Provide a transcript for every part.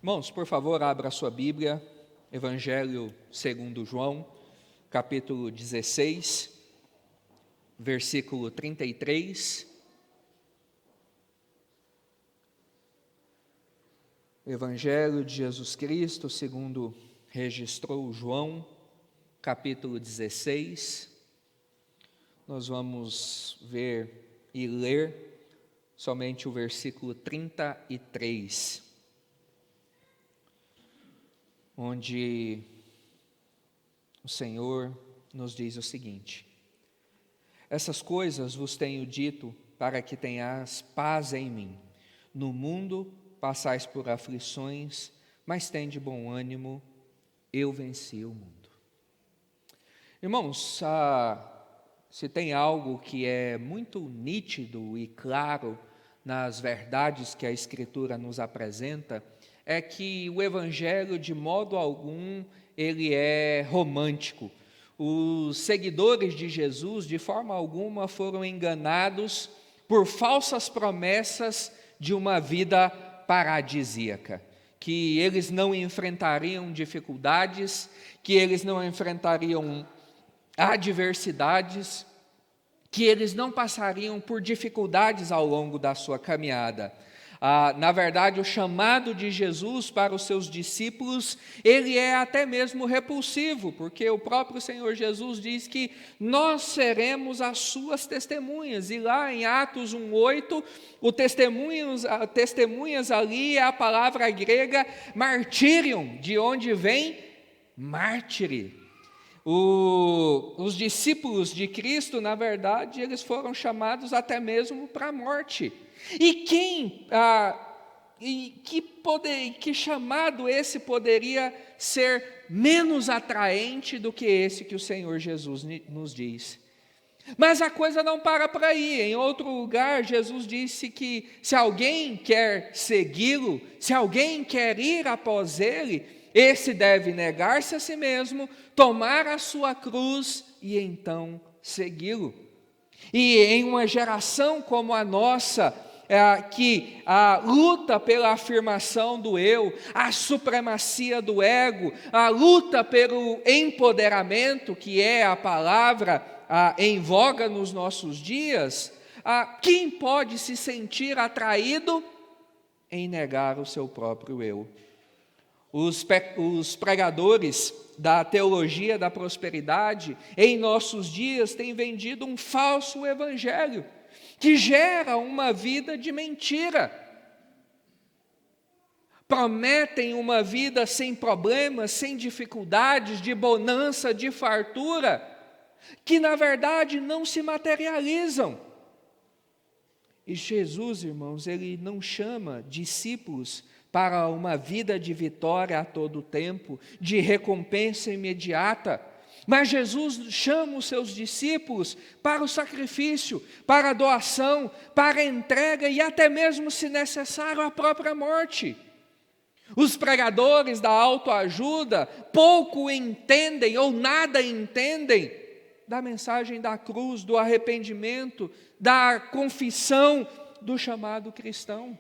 Irmãos, por favor, abra a sua Bíblia, Evangelho segundo João, capítulo 16, versículo 33. Evangelho de Jesus Cristo, segundo registrou João, capítulo 16. Nós vamos ver e ler somente o versículo 33. Onde o Senhor nos diz o seguinte: essas coisas vos tenho dito para que tenhas paz em mim. No mundo passais por aflições, mas tende bom ânimo, eu venci o mundo. Irmãos, se tem algo que é muito nítido e claro nas verdades que a Escritura nos apresenta, é que o Evangelho, de modo algum, ele é romântico. Os seguidores de Jesus, de forma alguma, foram enganados por falsas promessas de uma vida paradisíaca, que eles não enfrentariam dificuldades, que eles não enfrentariam adversidades, que eles não passariam por dificuldades ao longo da sua caminhada. Na verdade, o chamado de Jesus para os seus discípulos, ele é até mesmo repulsivo, porque o próprio Senhor Jesus diz que nós seremos as suas testemunhas, e lá em Atos 1:8, o testemunhas ali é a palavra grega martyrion, de onde vem mártire. Os discípulos de Cristo, na verdade, eles foram chamados até mesmo para a morte. E que chamado esse poderia ser menos atraente do que esse que o Senhor Jesus nos diz? Mas a coisa não para por aí. Em outro lugar, Jesus disse que se alguém quer segui-lo, se alguém quer ir após ele, esse deve negar-se a si mesmo, tomar a sua cruz e então segui-lo. E em uma geração como a nossa, que luta pela afirmação do eu, a supremacia do ego, a luta pelo empoderamento, que é a palavra em voga nos nossos dias, quem pode se sentir atraído em negar o seu próprio eu? Os pregadores da teologia da prosperidade em nossos dias têm vendido um falso evangelho que gera uma vida de mentira. Prometem uma vida sem problemas, sem dificuldades, de bonança, de fartura, que na verdade não se materializam. E Jesus, irmãos, ele não chama discípulos para uma vida de vitória a todo tempo, de recompensa imediata. Mas Jesus chama os seus discípulos para o sacrifício, para a doação, para a entrega e até mesmo, se necessário, a própria morte. Os pregadores da autoajuda pouco entendem ou nada entendem da mensagem da cruz, do arrependimento, da confissão, do chamado cristão.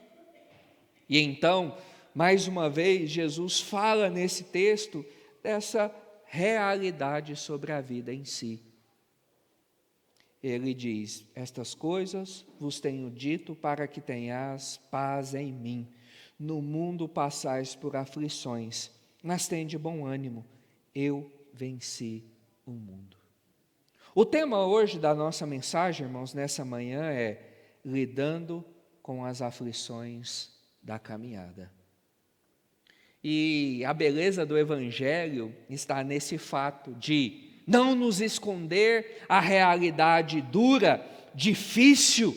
E então, mais uma vez, Jesus fala nesse texto dessa realidade sobre a vida em si. Ele diz: estas coisas vos tenho dito para que tenhas paz em mim. No mundo passais por aflições, mas tende bom ânimo, eu venci o mundo. O tema hoje da nossa mensagem, irmãos, nessa manhã é lidando com as aflições da caminhada. E a beleza do Evangelho está nesse fato de não nos esconder a realidade dura, difícil,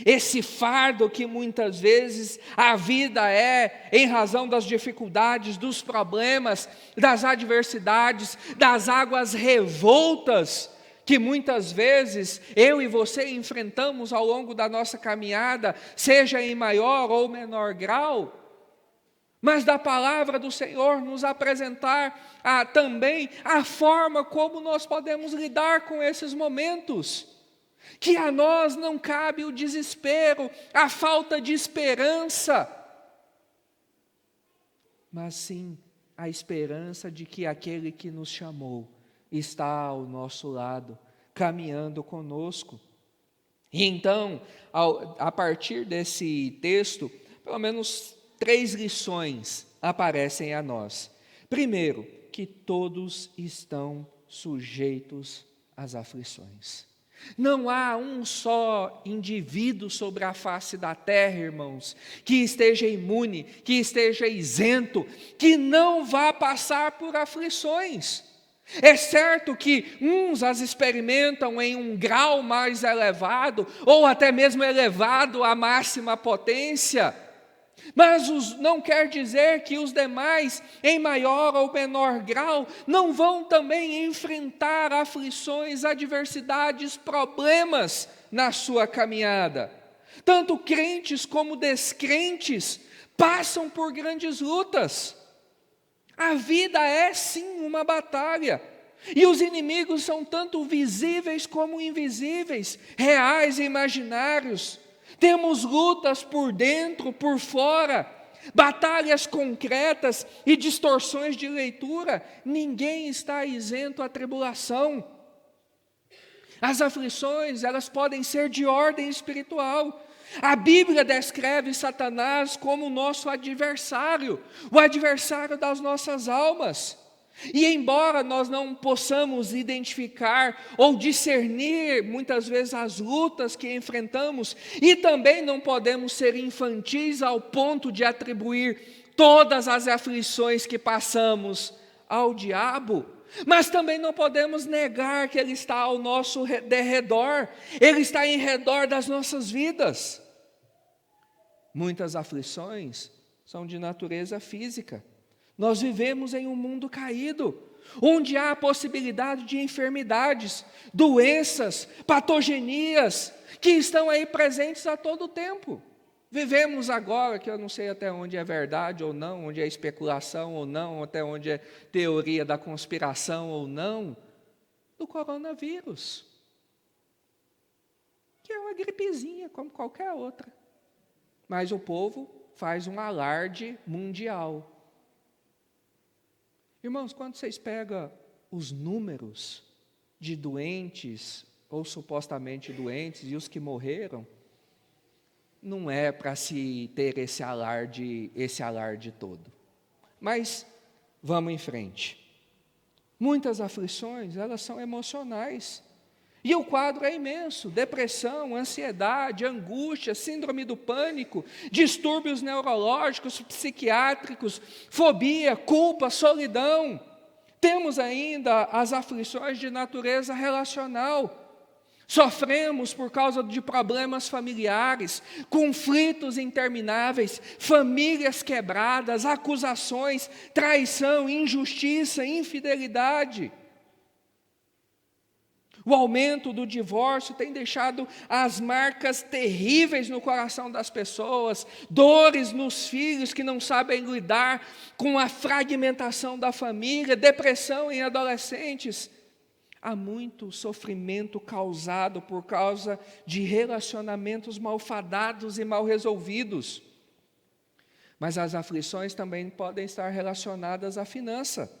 esse fardo que muitas vezes a vida é, em razão das dificuldades, dos problemas, das adversidades, das águas revoltas, que muitas vezes eu e você enfrentamos ao longo da nossa caminhada, seja em maior ou menor grau, mas da palavra do Senhor nos apresentar também a forma como nós podemos lidar com esses momentos, que a nós não cabe o desespero, a falta de esperança, mas sim a esperança de que aquele que nos chamou está ao nosso lado, caminhando conosco. E então, a partir desse texto, pelo menos 3 lições aparecem a nós. Primeiro, que todos estão sujeitos às aflições. Não há um só indivíduo sobre a face da terra, irmãos, que esteja imune, que esteja isento, que não vá passar por aflições. É certo que uns as experimentam em um grau mais elevado, ou até mesmo elevado à máxima potência, mas não quer dizer que os demais, em maior ou menor grau, não vão também enfrentar aflições, adversidades, problemas na sua caminhada. Tanto crentes como descrentes passam por grandes lutas. A vida é sim uma batalha, e os inimigos são tanto visíveis como invisíveis, reais e imaginários. Temos lutas por dentro, por fora, batalhas concretas e distorções de leitura. Ninguém está isento à tribulação. As aflições, elas podem ser de ordem espiritual. A Bíblia descreve Satanás como o nosso adversário, o adversário das nossas almas. E embora nós não possamos identificar ou discernir muitas vezes as lutas que enfrentamos, e também não podemos ser infantis ao ponto de atribuir todas as aflições que passamos ao diabo, mas também não podemos negar que ele está ao nosso derredor, ele está em redor das nossas vidas. Muitas aflições são de natureza física. Nós vivemos em um mundo caído, onde há a possibilidade de enfermidades, doenças, patogenias, que estão aí presentes a todo tempo. Vivemos agora, que eu não sei até onde é verdade ou não, onde é especulação ou não, até onde é teoria da conspiração ou não, do coronavírus, que é uma gripezinha como qualquer outra. Mas o povo faz um alarde mundial. Irmãos, quando vocês pegam os números de doentes, ou supostamente doentes, e os que morreram, não é para se ter esse alarde todo. Mas vamos em frente. Muitas aflições, elas são emocionais. E o quadro é imenso: depressão, ansiedade, angústia, síndrome do pânico, distúrbios neurológicos, psiquiátricos, fobia, culpa, solidão. Temos ainda as aflições de natureza relacional. Sofremos por causa de problemas familiares, conflitos intermináveis, famílias quebradas, acusações, traição, injustiça, infidelidade. O aumento do divórcio tem deixado as marcas terríveis no coração das pessoas, dores nos filhos que não sabem lidar com a fragmentação da família, depressão em adolescentes. Há muito sofrimento causado por causa de relacionamentos malfadados e mal resolvidos. Mas as aflições também podem estar relacionadas à finança.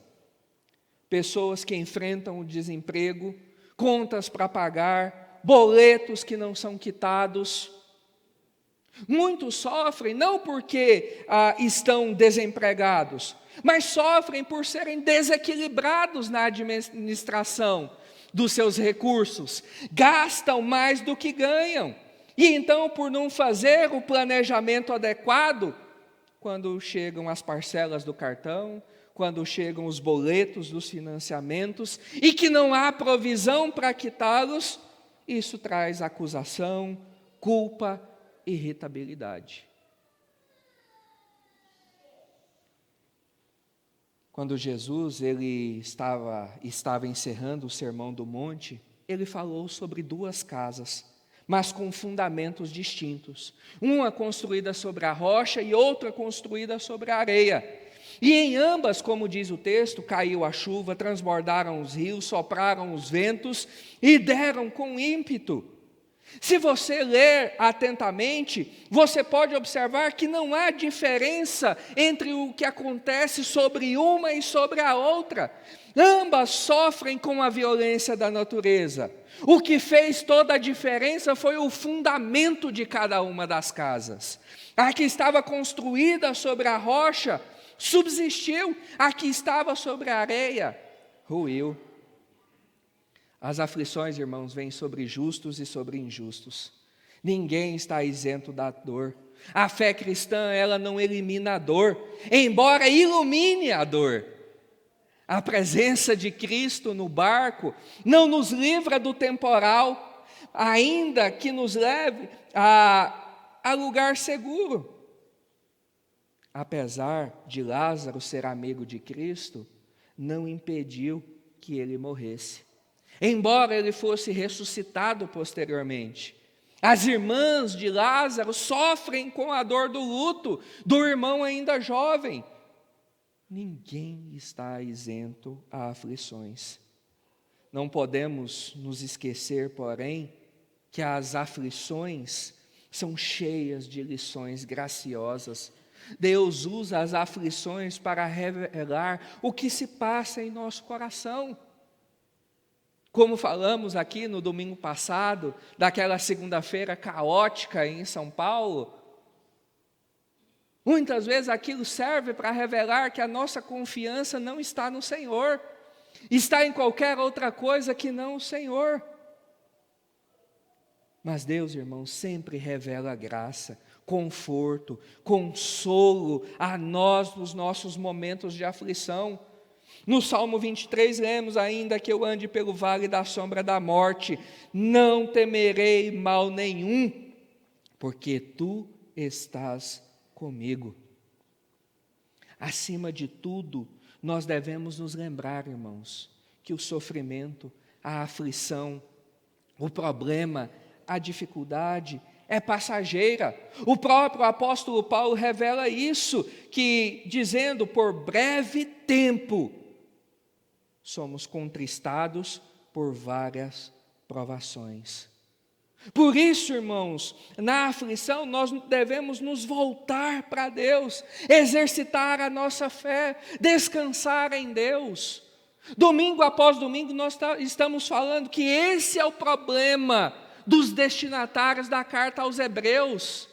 Pessoas que enfrentam o desemprego, contas para pagar, boletos que não são quitados. Muitos sofrem não porque estão desempregados, mas sofrem por serem desequilibrados na administração dos seus recursos, gastam mais do que ganham, e então por não fazer o planejamento adequado, quando chegam as parcelas do cartão, quando chegam os boletos dos financiamentos, e que não há provisão para quitá-los, isso traz acusação, culpa, irritabilidade. Quando Jesus estava encerrando o Sermão do Monte, ele falou sobre 2 casas, mas com fundamentos distintos. Uma construída sobre a rocha e outra construída sobre a areia. E em ambas, como diz o texto, caiu a chuva, transbordaram os rios, sopraram os ventos e deram com ímpeto. Se você ler atentamente, você pode observar que não há diferença entre o que acontece sobre uma e sobre a outra. Ambas sofrem com a violência da natureza. O que fez toda a diferença foi o fundamento de cada uma das casas. A que estava construída sobre a rocha subsistiu, a que estava sobre a areia ruiu. As aflições, irmãos, vêm sobre justos e sobre injustos. Ninguém está isento da dor. A fé cristã, ela não elimina a dor, embora ilumine a dor. A presença de Cristo no barco não nos livra do temporal, ainda que nos leve a lugar seguro. Apesar de Lázaro ser amigo de Cristo, não impediu que ele morresse. Embora ele fosse ressuscitado posteriormente. As irmãs de Lázaro sofrem com a dor do luto do irmão ainda jovem. Ninguém está isento a aflições. Não podemos nos esquecer, porém, que as aflições são cheias de lições graciosas. Deus usa as aflições para revelar o que se passa em nosso coração. Como falamos aqui no domingo passado, daquela segunda-feira caótica em São Paulo, muitas vezes aquilo serve para revelar que a nossa confiança não está no Senhor, está em qualquer outra coisa que não o Senhor. Mas Deus, irmãos, sempre revela graça, conforto, consolo a nós nos nossos momentos de aflição. No Salmo 23, lemos ainda que eu ande pelo vale da sombra da morte, não temerei mal nenhum, porque tu estás comigo. Acima de tudo, nós devemos nos lembrar, irmãos, que o sofrimento, a aflição, o problema, a dificuldade é passageira. O próprio apóstolo Paulo revela isso, que dizendo, por breve tempo, somos contristados por várias provações. Por isso, irmãos, na aflição nós devemos nos voltar para Deus, exercitar a nossa fé, descansar em Deus. Domingo após domingo nós estamos falando que esse é o problema dos destinatários da carta aos Hebreus,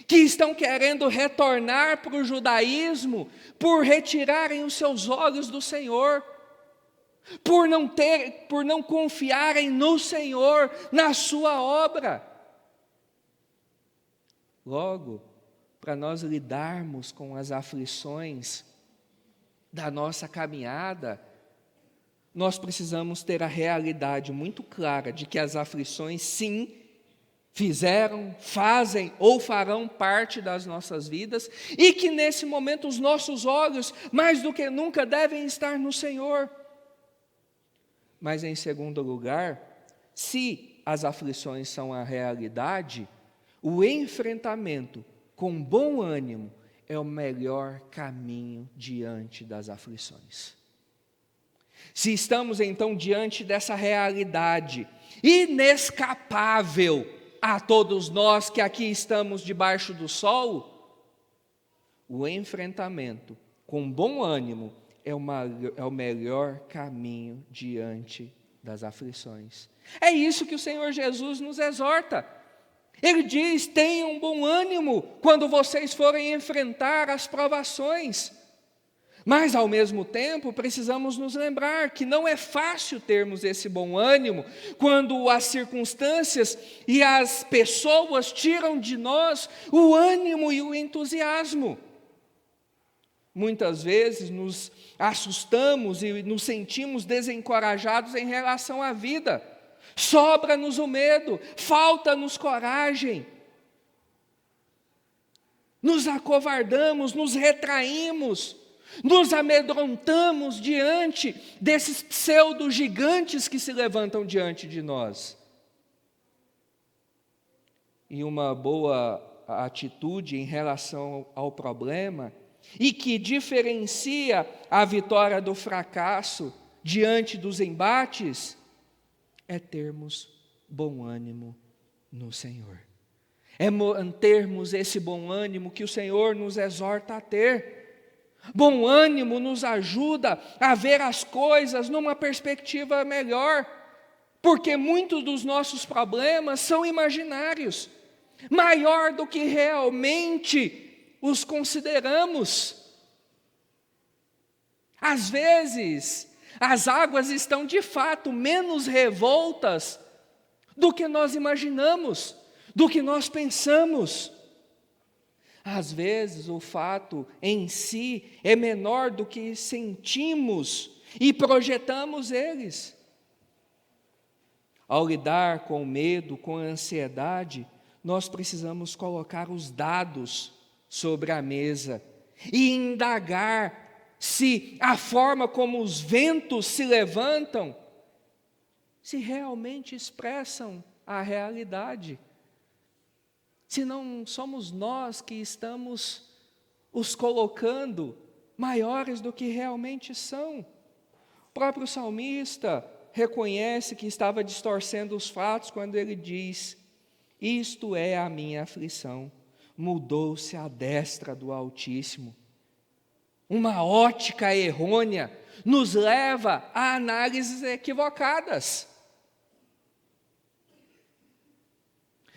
que estão querendo retornar para o judaísmo por retirarem os seus olhos do Senhor, por não confiarem no Senhor, na sua obra. Logo, para nós lidarmos com as aflições da nossa caminhada, nós precisamos ter a realidade muito clara de que as aflições, sim, fizeram, fazem ou farão parte das nossas vidas, e que nesse momento os nossos olhos, mais do que nunca, devem estar no Senhor. Mas em segundo lugar, se as aflições são a realidade, o enfrentamento com bom ânimo é o melhor caminho diante das aflições. Se estamos então diante dessa realidade inescapável a todos nós que aqui estamos debaixo do sol, o enfrentamento com bom ânimo é o melhor caminho diante das aflições. É isso que o Senhor Jesus nos exorta. Ele diz: tenham bom ânimo quando vocês forem enfrentar as provações. Mas, ao mesmo tempo, precisamos nos lembrar que não é fácil termos esse bom ânimo quando as circunstâncias e as pessoas tiram de nós o ânimo e o entusiasmo. Muitas vezes nos assustamos e nos sentimos desencorajados em relação à vida. Sobra-nos o medo, falta-nos coragem. Nos acovardamos, nos retraímos, nos amedrontamos diante desses pseudo-gigantes que se levantam diante de nós. E uma boa atitude em relação ao problema, e que diferencia a vitória do fracasso diante dos embates, é termos bom ânimo no Senhor. É mantermos esse bom ânimo que o Senhor nos exorta a ter. Bom ânimo nos ajuda a ver as coisas numa perspectiva melhor, porque muitos dos nossos problemas são imaginários, maior do que realmente os consideramos. Às vezes, as águas estão de fato menos revoltas do que nós imaginamos, do que nós pensamos. Às vezes, o fato em si é menor do que sentimos e projetamos eles. Ao lidar com o medo, com a ansiedade, nós precisamos colocar os dados sobre a mesa e indagar se a forma como os ventos se levantam, se realmente expressam a realidade. Se não somos nós que estamos os colocando maiores do que realmente são. O próprio salmista reconhece que estava distorcendo os fatos quando ele diz: isto é a minha aflição, mudou-se a destra do Altíssimo. Uma ótica errônea nos leva a análises equivocadas.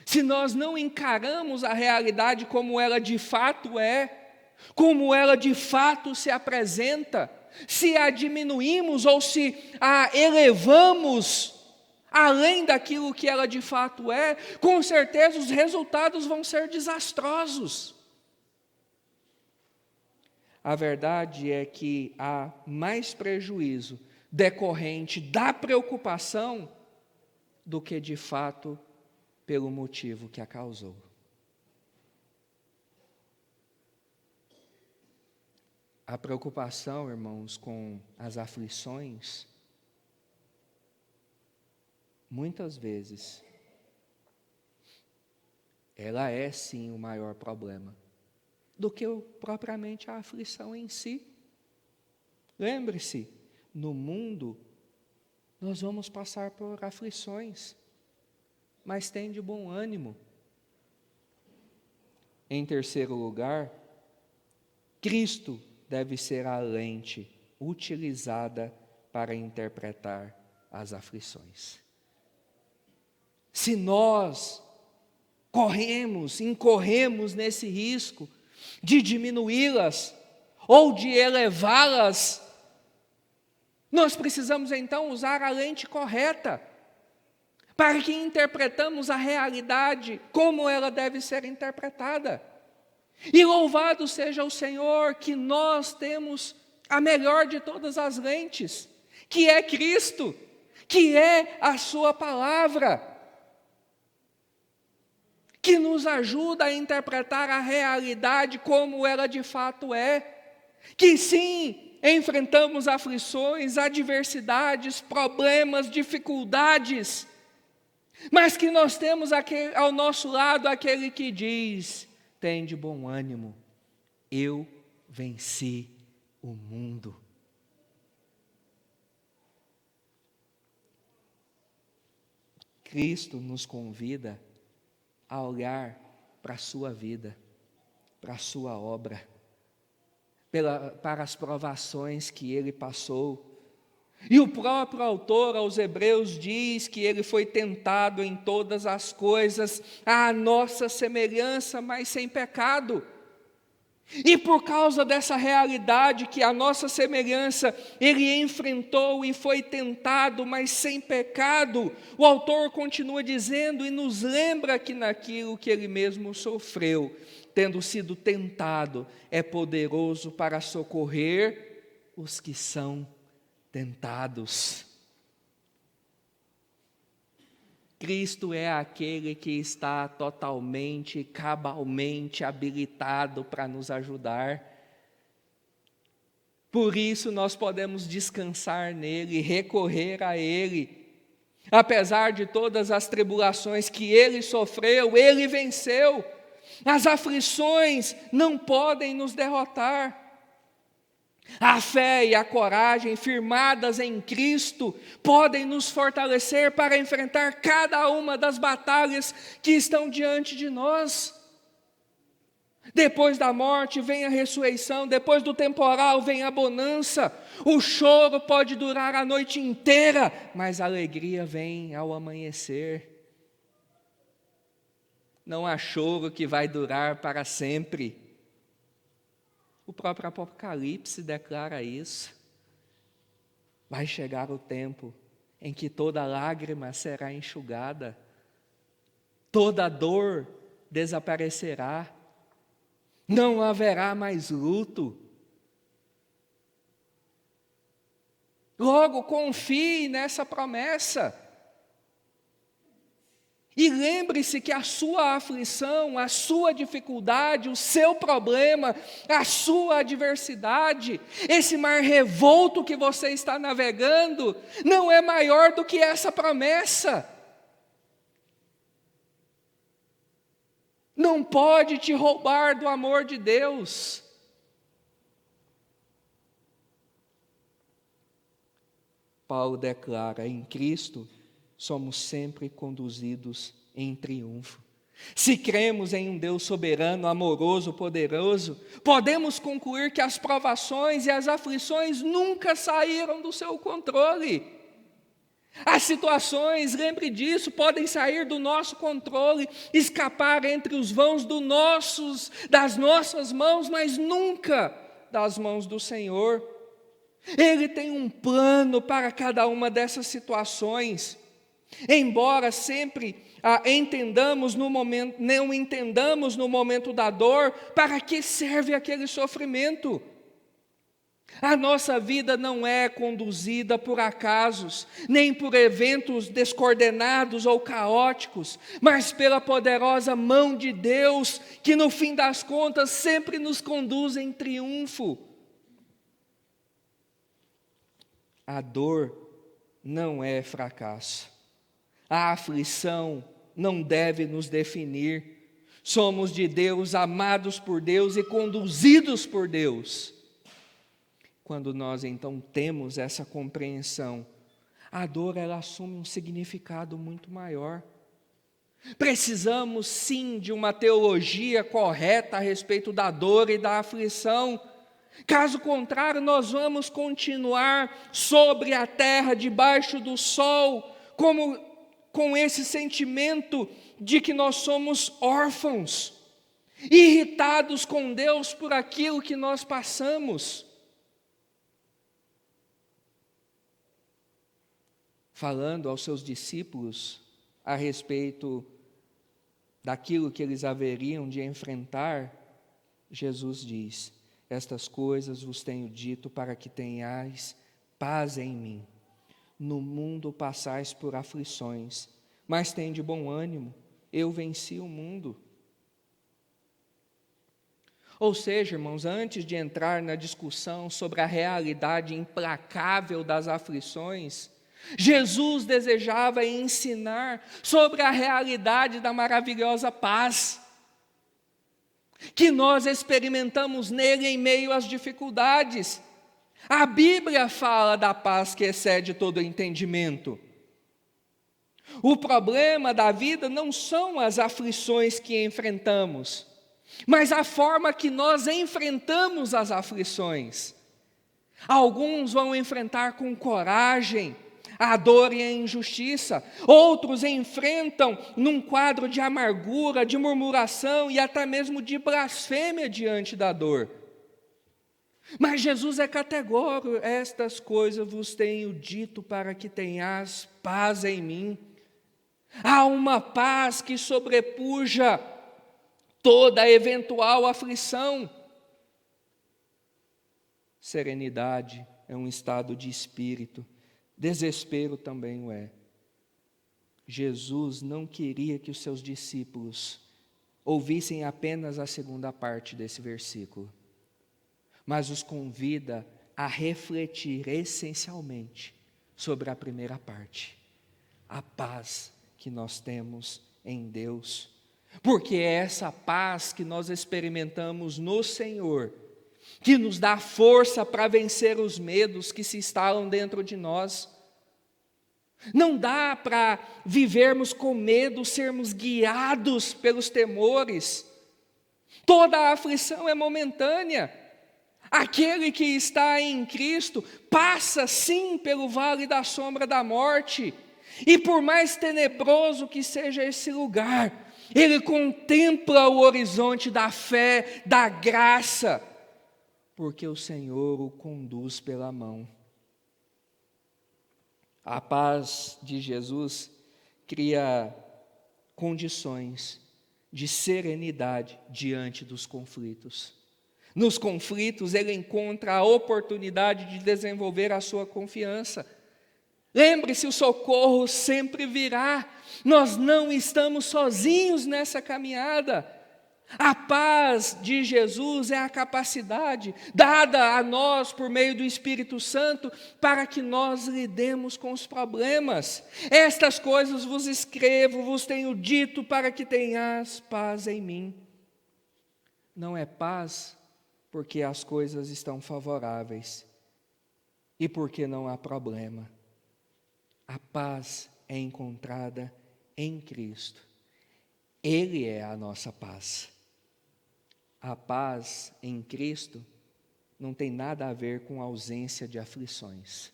Se nós não encaramos a realidade como ela de fato é, como ela de fato se apresenta, se a diminuímos ou se a elevamos além daquilo que ela de fato é, com certeza os resultados vão ser desastrosos. A verdade é que há mais prejuízo decorrente da preocupação do que de fato pelo motivo que a causou. A preocupação, irmãos, com as aflições, muitas vezes, ela é sim o maior problema do que propriamente a aflição em si. Lembre-se, no mundo nós vamos passar por aflições, mas tem de bom ânimo. Em terceiro lugar, Cristo deve ser a lente utilizada para interpretar as aflições. Se nós incorremos nesse risco de diminuí-las ou de elevá-las, nós precisamos então usar a lente correta, para que interpretamos a realidade como ela deve ser interpretada. E louvado seja o Senhor que nós temos a melhor de todas as lentes, que é Cristo, que é a sua palavra, que nos ajuda a interpretar a realidade como ela de fato é, que sim, enfrentamos aflições, adversidades, problemas, dificuldades, mas que nós temos ao nosso lado aquele que diz: tende bom ânimo, eu venci o mundo. Cristo nos convida a olhar para a sua vida, para a sua obra, para as provações que ele passou. E o próprio autor aos Hebreus diz que ele foi tentado em todas as coisas, à nossa semelhança, mas sem pecado. E por causa dessa realidade que a nossa semelhança, ele enfrentou e foi tentado, mas sem pecado, o autor continua dizendo e nos lembra que naquilo que ele mesmo sofreu, tendo sido tentado, é poderoso para socorrer os que são tentados. Cristo é aquele que está totalmente, cabalmente habilitado para nos ajudar. Por isso nós podemos descansar nele, recorrer a ele. Apesar de todas as tribulações que ele sofreu, ele venceu. As aflições não podem nos derrotar. A fé e a coragem firmadas em Cristo podem nos fortalecer para enfrentar cada uma das batalhas que estão diante de nós. Depois da morte vem a ressurreição, depois do temporal vem a bonança. O choro pode durar a noite inteira, mas a alegria vem ao amanhecer. Não há choro que vai durar para sempre. O próprio Apocalipse declara isso. Vai chegar o tempo em que toda lágrima será enxugada, toda dor desaparecerá, não haverá mais luto. Logo, confie nessa promessa. E lembre-se que a sua aflição, a sua dificuldade, o seu problema, a sua adversidade, esse mar revolto que você está navegando, não é maior do que essa promessa. Não pode te roubar do amor de Deus. Paulo declara: em Cristo somos sempre conduzidos em triunfo. Se cremos em um Deus soberano, amoroso, poderoso, podemos concluir que as provações e as aflições nunca saíram do seu controle. As situações, lembre disso, podem sair do nosso controle, escapar entre os vãos das nossas mãos, mas nunca das mãos do Senhor. Ele tem um plano para cada uma dessas situações. Embora sempre não entendamos no momento da dor, para que serve aquele sofrimento? A nossa vida não é conduzida por acasos, nem por eventos descoordenados ou caóticos, mas pela poderosa mão de Deus, que no fim das contas sempre nos conduz em triunfo. A dor não é fracasso. A aflição não deve nos definir. Somos de Deus, amados por Deus e conduzidos por Deus. Quando nós então temos essa compreensão, a dor ela assume um significado muito maior. Precisamos sim de uma teologia correta a respeito da dor e da aflição. Caso contrário, nós vamos continuar sobre a terra, debaixo do sol, com esse sentimento de que nós somos órfãos, irritados com Deus por aquilo que nós passamos. Falando aos seus discípulos a respeito daquilo que eles haveriam de enfrentar, Jesus diz: estas coisas vos tenho dito para que tenhais paz em mim. No mundo passais por aflições, mas tende bom ânimo, eu venci o mundo. Ou seja, irmãos, antes de entrar na discussão sobre a realidade implacável das aflições, Jesus desejava ensinar sobre a realidade da maravilhosa paz, que nós experimentamos nele em meio às dificuldades. A Bíblia fala da paz que excede todo entendimento. O problema da vida não são as aflições que enfrentamos, mas a forma que nós enfrentamos as aflições. Alguns vão enfrentar com coragem a dor e a injustiça, outros enfrentam num quadro de amargura, de murmuração e até mesmo de blasfêmia diante da dor. Mas Jesus é categórico: estas coisas vos tenho dito para que tenhas paz em mim. Há uma paz que sobrepuja toda eventual aflição. Serenidade é um estado de espírito, desespero também o é. Jesus não queria que os seus discípulos ouvissem apenas a segunda parte desse versículo, mas os convida a refletir essencialmente sobre a primeira parte, a paz que nós temos em Deus, porque é essa paz que nós experimentamos no Senhor que nos dá força para vencer os medos que se instalam dentro de nós. Não dá para vivermos com medo, sermos guiados pelos temores. Toda a aflição é momentânea. Aquele que está em Cristo passa sim pelo vale da sombra da morte, e por mais tenebroso que seja esse lugar, ele contempla o horizonte da fé, da graça, porque o Senhor o conduz pela mão. A paz de Jesus cria condições de serenidade diante dos conflitos. Nos conflitos, ele encontra a oportunidade de desenvolver a sua confiança. Lembre-se, o socorro sempre virá. Nós não estamos sozinhos nessa caminhada. A paz de Jesus é a capacidade dada a nós por meio do Espírito Santo para que nós lidemos com os problemas. Estas coisas vos escrevo, vos tenho dito para que tenhas paz em mim. Não é paz porque as coisas estão favoráveis e porque não há problema. A paz é encontrada em Cristo. Ele é a nossa paz. A paz em Cristo não tem nada a ver com a ausência de aflições,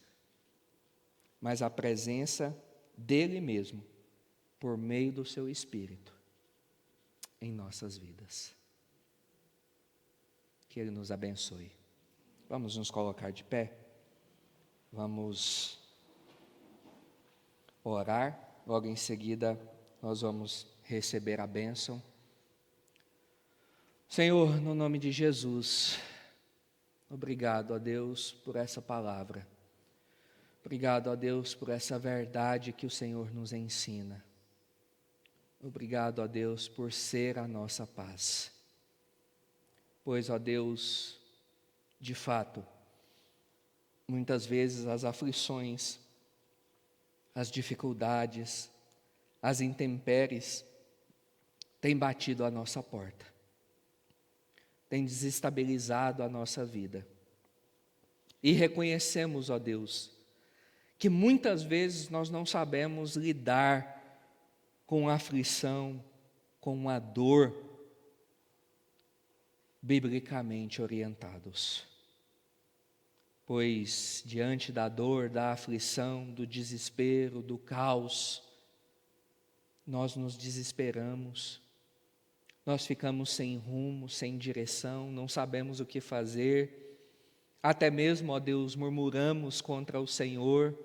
mas a presença dele mesmo, por meio do seu Espírito, em nossas vidas. Que Ele nos abençoe. Vamos nos colocar de pé. Vamos orar. Logo em seguida, nós vamos receber a bênção. Senhor, no nome de Jesus, obrigado a Deus por essa palavra. Obrigado a Deus por essa verdade que o Senhor nos ensina. Obrigado a Deus por ser a nossa paz. Pois, ó Deus, de fato, muitas vezes as aflições, as dificuldades, as intempéries têm batido à nossa porta, têm desestabilizado a nossa vida. E reconhecemos, ó Deus, que muitas vezes nós não sabemos lidar com a aflição, com a dor, biblicamente orientados. Pois diante da dor, da aflição, do desespero, do caos, nós nos desesperamos, nós ficamos sem rumo, sem direção, não sabemos o que fazer, até mesmo, ó Deus, murmuramos contra o Senhor,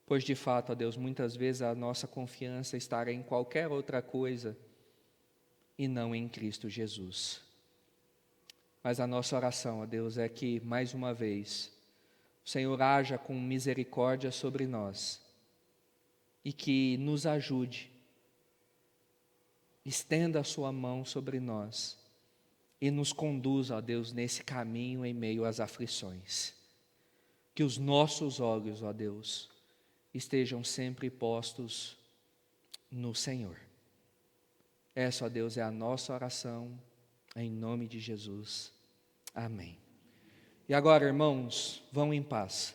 pois de fato, ó Deus, muitas vezes a nossa confiança estará em qualquer outra coisa, e não em Cristo Jesus. Mas a nossa oração, ó Deus, é que, mais uma vez, o Senhor haja com misericórdia sobre nós e que nos ajude, estenda a sua mão sobre nós e nos conduza, ó Deus, nesse caminho em meio às aflições. Que os nossos olhos, ó Deus, estejam sempre postos no Senhor. Essa, ó Deus, é a nossa oração, em nome de Jesus. Amém. E agora, irmãos, vão em paz.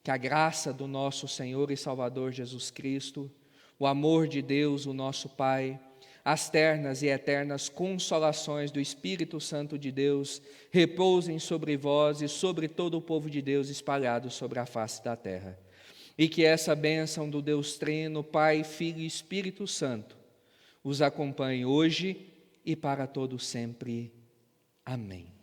Que a graça do nosso Senhor e Salvador Jesus Cristo, o amor de Deus, o nosso Pai, as ternas e eternas consolações do Espírito Santo de Deus repousem sobre vós e sobre todo o povo de Deus espalhado sobre a face da terra. E que essa bênção do Deus Trino, Pai, Filho e Espírito Santo, os acompanhe hoje e para todo sempre. Amém.